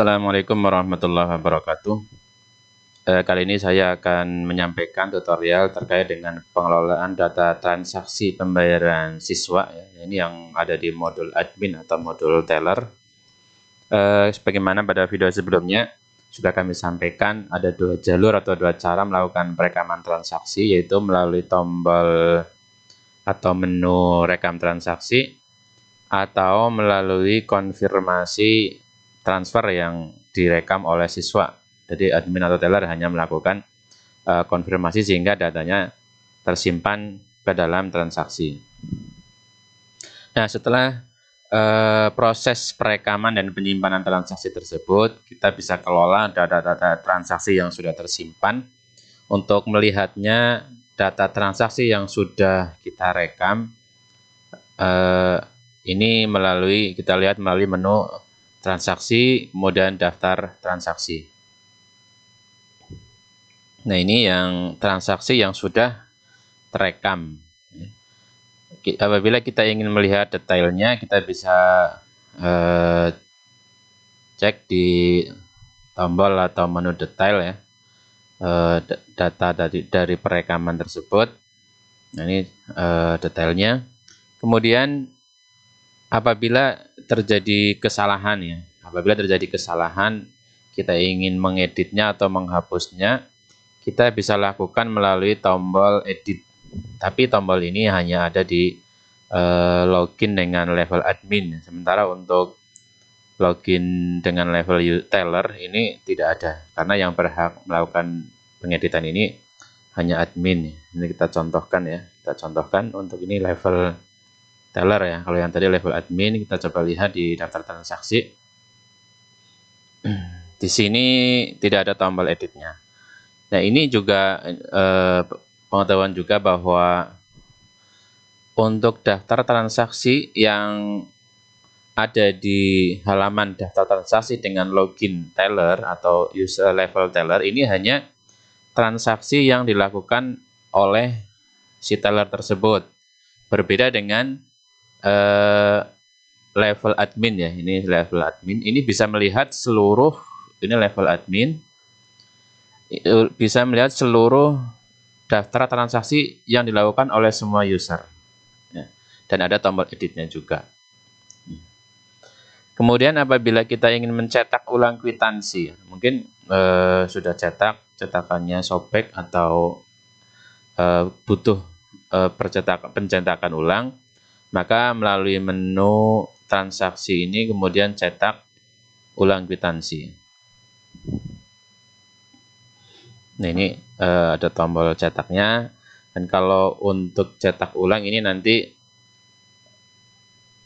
Assalamualaikum warahmatullahi wabarakatuh. Kali ini saya akan menyampaikan tutorial terkait dengan pengelolaan data transaksi pembayaran siswa ya. Ini yang ada di modul admin atau modul teller. Sebagaimana pada video sebelumnya sudah kami sampaikan, ada dua jalur atau dua cara melakukan perekaman transaksi, yaitu melalui tombol atau menu rekam transaksi atau melalui konfirmasi transfer yang direkam oleh siswa. Jadi admin atau teller hanya melakukan konfirmasi sehingga datanya tersimpan ke dalam transaksi. Nah, setelah proses perekaman dan penyimpanan transaksi tersebut, kita bisa kelola data-data transaksi yang sudah tersimpan. Untuk melihatnya, data transaksi yang sudah kita rekam, ini kita lihat melalui menu transaksi, kemudian daftar transaksi. Nah, ini yang transaksi yang sudah terekam. Apabila kita ingin melihat detailnya, kita bisa cek di tombol atau menu detail ya, data dari perekaman tersebut. Nah, ini detailnya. Kemudian apabila terjadi kesalahan kita ingin mengeditnya atau menghapusnya, kita bisa lakukan melalui tombol edit. Tapi tombol ini hanya ada di login dengan level admin. Sementara untuk login dengan level teller ini tidak ada, karena yang berhak melakukan pengeditan ini hanya admin. Ini kita contohkan ya. Kita contohkan untuk ini level teller ya. Kalau yang tadi level admin, kita coba lihat di daftar transaksi. Di sini tidak ada tombol editnya. Nah, ini juga pengetahuan juga bahwa untuk daftar transaksi yang ada di halaman daftar transaksi dengan login teller atau user level teller, ini hanya transaksi yang dilakukan oleh si teller tersebut. Berbeda dengan level admin ya. Ini level admin, ini bisa melihat seluruh, ini level admin bisa melihat seluruh daftar transaksi yang dilakukan oleh semua user ya. Dan ada tombol editnya juga. Kemudian apabila kita ingin mencetak ulang kwitansi, mungkin sudah cetakannya sobek atau butuh pencetakan ulang, maka melalui menu transaksi ini kemudian cetak ulang kwitansi. Nah, ini ada tombol cetaknya, dan kalau untuk cetak ulang ini nanti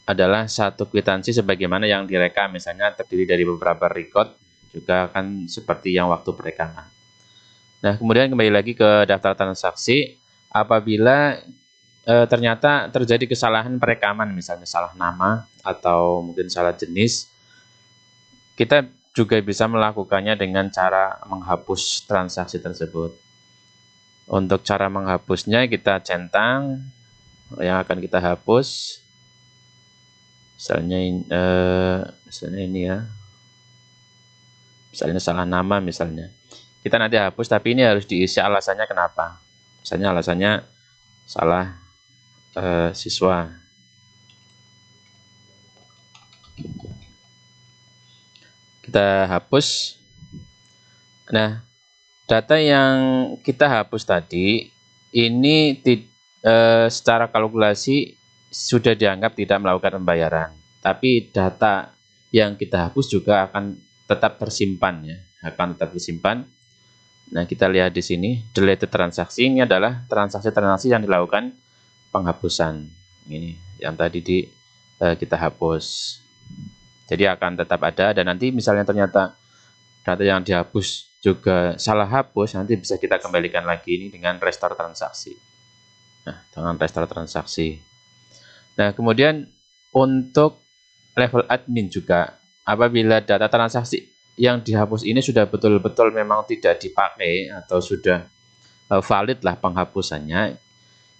adalah satu kwitansi sebagaimana yang direkam, misalnya terdiri dari beberapa record, juga akan seperti yang waktu perekaman. Nah, kemudian kembali lagi ke daftar transaksi. Apabila ternyata terjadi kesalahan perekaman, misalnya salah nama atau mungkin salah jenis, kita juga bisa melakukannya dengan cara menghapus transaksi tersebut. Untuk cara menghapusnya, kita centang yang akan kita hapus. Misalnya ini ya, misalnya salah nama misalnya. Kita nanti hapus, tapi ini harus diisi alasannya kenapa. Misalnya alasannya salah siswa. Kita hapus. Nah, data yang kita hapus tadi ini secara kalkulasi sudah dianggap tidak melakukan pembayaran. Tapi data yang kita hapus juga akan tetap tersimpan ya, akan tetap disimpan. Nah, kita lihat di sini, deleted transaksi ini adalah transaksi-transaksi yang dilakukan penghapusan. Ini yang tadi kita hapus. Jadi akan tetap ada, dan nanti misalnya ternyata data yang dihapus juga salah hapus, nanti bisa kita kembalikan lagi ini dengan restore transaksi. Nah, dengan restore transaksi. Nah, kemudian untuk level admin juga, apabila data transaksi yang dihapus ini sudah betul-betul memang tidak dipakai atau sudah valid lah penghapusannya,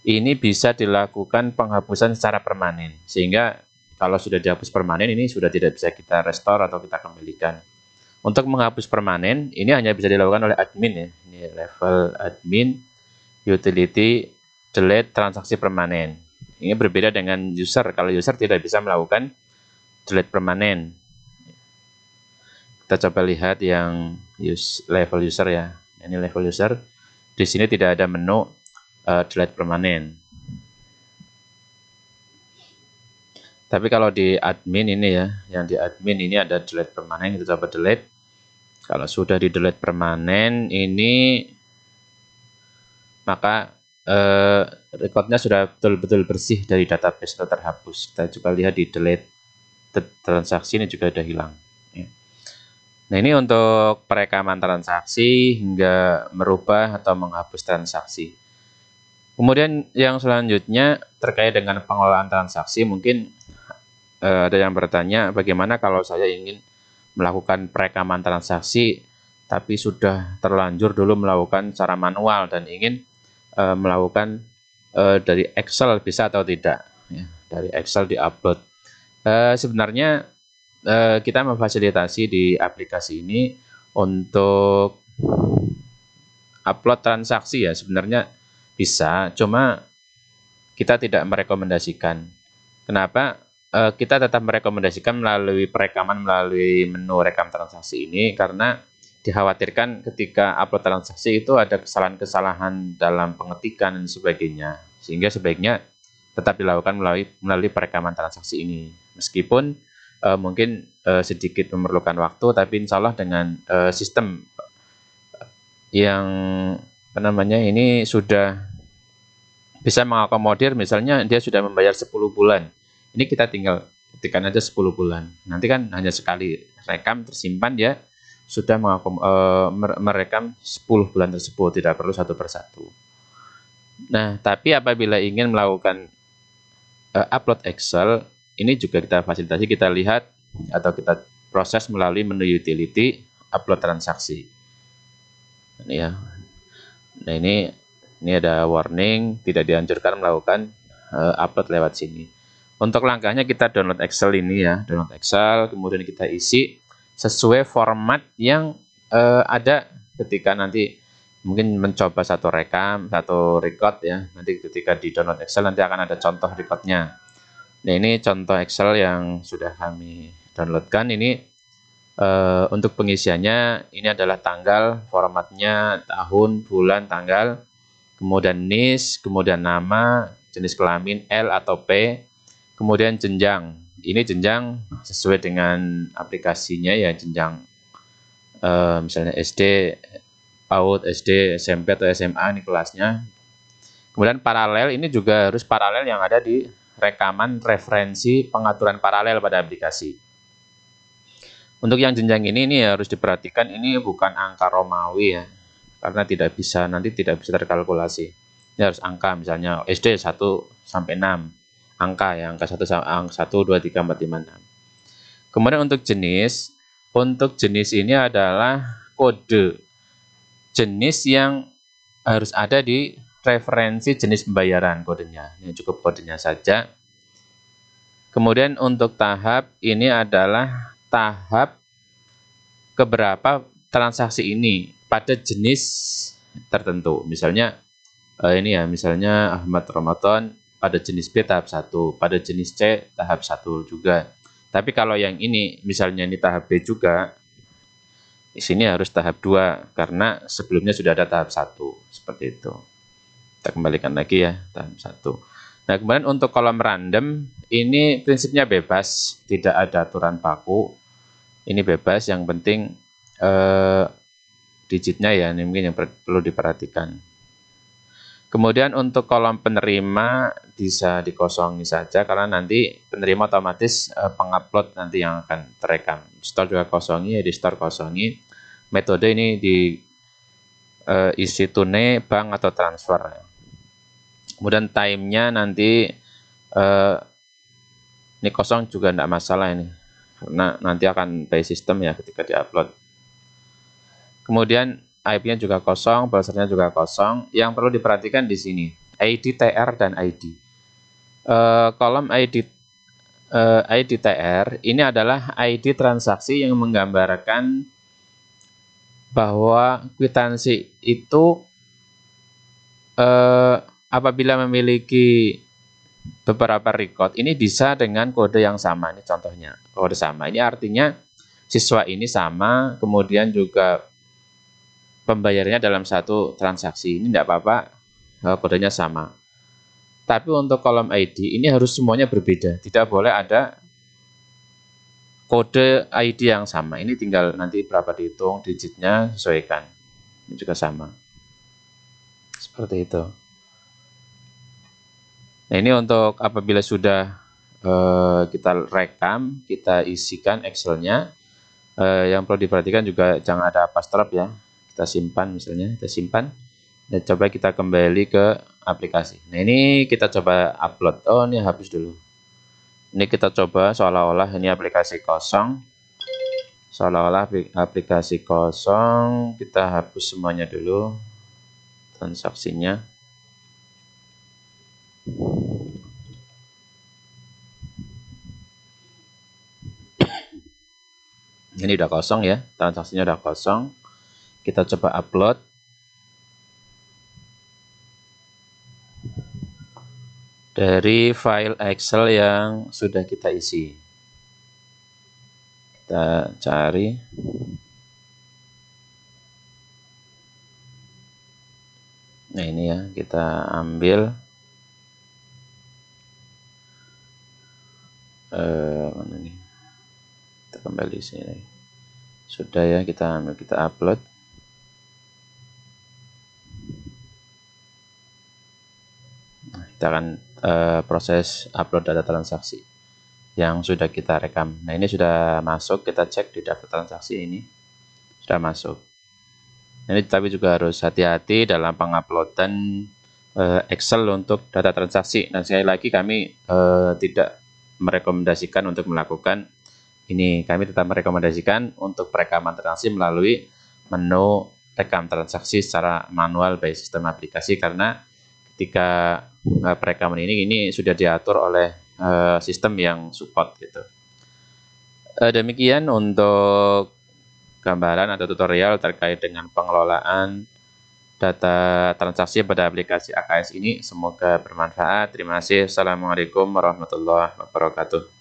ini bisa dilakukan penghapusan secara permanen. Sehingga kalau sudah dihapus permanen, ini sudah tidak bisa kita restore atau kita kembalikan. Untuk menghapus permanen, ini hanya bisa dilakukan oleh admin ya. Ini level admin, utility, delete transaksi permanen. Ini berbeda dengan user. Kalau user tidak bisa melakukan delete permanen. Kita coba lihat yang level user ya. Ini level user. Di sini tidak ada menu delete permanen. Tapi kalau di admin ini ya, yang di admin ini ada delete permanen, kita coba delete. Kalau sudah di delete permanen ini, maka recordnya sudah betul-betul bersih dari database atau terhapus. Kita coba lihat di delete transaksi ini juga sudah hilang. Nah, ini untuk perekaman transaksi hingga merubah atau menghapus transaksi. Kemudian yang selanjutnya terkait dengan pengelolaan transaksi, mungkin ada yang bertanya, bagaimana kalau saya ingin melakukan perekaman transaksi tapi sudah terlanjur dulu melakukan secara manual dan ingin melakukan dari Excel, bisa atau tidak ya, dari Excel di-upload. Sebenarnya kita memfasilitasi di aplikasi ini untuk upload transaksi ya, sebenarnya bisa, cuma kita tidak merekomendasikan. Kenapa? Kita tetap merekomendasikan melalui perekaman melalui menu rekam transaksi ini, karena dikhawatirkan ketika upload transaksi itu ada kesalahan-kesalahan dalam pengetikan dan sebagainya, sehingga sebaiknya tetap dilakukan melalui perekaman transaksi ini. Meskipun mungkin sedikit memerlukan waktu, tapi insya Allah dengan sistem yang ini sudah bisa mengakomodir, misalnya dia sudah membayar 10 bulan. Ini kita tinggal ketikkan aja 10 bulan. Nanti kan hanya sekali rekam tersimpan, dia sudah merekam 10 bulan tersebut, tidak perlu satu persatu. Nah, tapi apabila ingin melakukan upload Excel, ini juga kita fasilitasi, kita lihat atau kita proses melalui menu utility, upload transaksi. Ini ya. Nah, ini ada warning, tidak dianjurkan melakukan upload lewat sini. Untuk langkahnya kita download Excel ini ya, download Excel, kemudian kita isi sesuai format yang ada ketika nanti mungkin mencoba satu record ya. Nanti ketika di download Excel nanti akan ada contoh recordnya. Nah, ini contoh Excel yang sudah kami downloadkan. Ini untuk pengisiannya ini adalah tanggal, formatnya tahun, bulan, tanggal, kemudian NIS, kemudian nama, jenis kelamin L atau P, kemudian jenjang. Ini jenjang sesuai dengan aplikasinya ya, jenjang misalnya SD, PAUD, SD, SMP atau SMA ini kelasnya. Kemudian paralel, ini juga harus paralel yang ada di rekaman referensi pengaturan paralel pada aplikasi. Untuk yang jenjang ini harus diperhatikan, ini bukan angka Romawi ya, karena nanti tidak bisa terkalkulasi. Ini harus angka, misalnya SD 1 sampai 6, angka ya, angka 1 2 3 4 5 6. Kemudian untuk jenis ini adalah kode jenis yang harus ada di referensi jenis pembayaran, kodenya. Ini cukup kodenya saja. Kemudian untuk tahap, ini adalah tahap keberapa transaksi ini pada jenis tertentu. Misalnya ini ya, misalnya Ahmad Ramadan pada jenis B tahap 1, pada jenis C tahap 1 juga. Tapi kalau yang ini misalnya ini tahap B juga, di sini harus tahap 2 karena sebelumnya sudah ada tahap 1, seperti itu. Kita kembalikan lagi ya, tahap 1. Nah, kemudian untuk kolom random ini prinsipnya bebas, tidak ada aturan baku. Ini bebas, yang penting digitnya ya, ini mungkin yang perlu diperhatikan. Kemudian untuk kolom penerima bisa dikosongi saja, karena nanti penerima otomatis pengupload nanti yang akan terekam. Store juga kosongi, ya di store kosongi. Metode ini di isi tunai, bank atau transfer. Kemudian time-nya nanti ini kosong juga tidak masalah ini, karena nanti akan by system ya ketika diupload. Kemudian IP-nya juga kosong, browsernya juga kosong. Yang perlu diperhatikan di sini ID, TR, dan ID. Kolom ID TR ini adalah ID transaksi yang menggambarkan bahwa kwitansi itu apabila memiliki beberapa record ini bisa dengan kode yang sama. Ini contohnya kode sama. Ini artinya siswa ini sama, kemudian juga pembayarannya dalam satu transaksi. Ini tidak apa-apa, kodenya sama. Tapi untuk kolom ID ini harus semuanya berbeda. Tidak boleh ada kode ID yang sama. Ini tinggal nanti berapa dihitung, digitnya sesuaikan. Ini juga sama. Seperti itu. Nah, ini untuk apabila sudah kita rekam, kita isikan Excel-nya. Yang perlu diperhatikan juga jangan ada apostrophe ya. Kita simpan misalnya, kita simpan. Dan coba kita kembali ke aplikasi. Nah, ini kita coba upload. Oh, ini hapus dulu. Ini kita coba seolah-olah ini aplikasi kosong. Seolah-olah aplikasi kosong. Kita hapus semuanya dulu. Transaksinya. Ini udah kosong ya, transaksinya udah kosong. Kita coba upload. Dari file Excel yang sudah kita isi. Kita cari. Nah, ini ya, kita ambil. Mana nih? Kita kembali sini. Sudah ya, kita ambil, kita upload. Nah, kita akan proses upload data transaksi yang sudah kita rekam. Nah, ini sudah masuk, kita cek di daftar transaksi ini sudah masuk. Ini tapi juga harus hati-hati dalam penguploadan Excel untuk data transaksi. Dan sekali lagi kami tidak merekomendasikan untuk melakukan ini. Kami tetap merekomendasikan untuk perekaman transaksi melalui menu rekam transaksi secara manual by sistem aplikasi, karena ketika perekaman ini sudah diatur oleh sistem yang support gitu. Demikian untuk gambaran atau tutorial terkait dengan pengelolaan data transaksi pada aplikasi AKS ini. Semoga bermanfaat. Terima kasih. Assalamualaikum warahmatullahi wabarakatuh.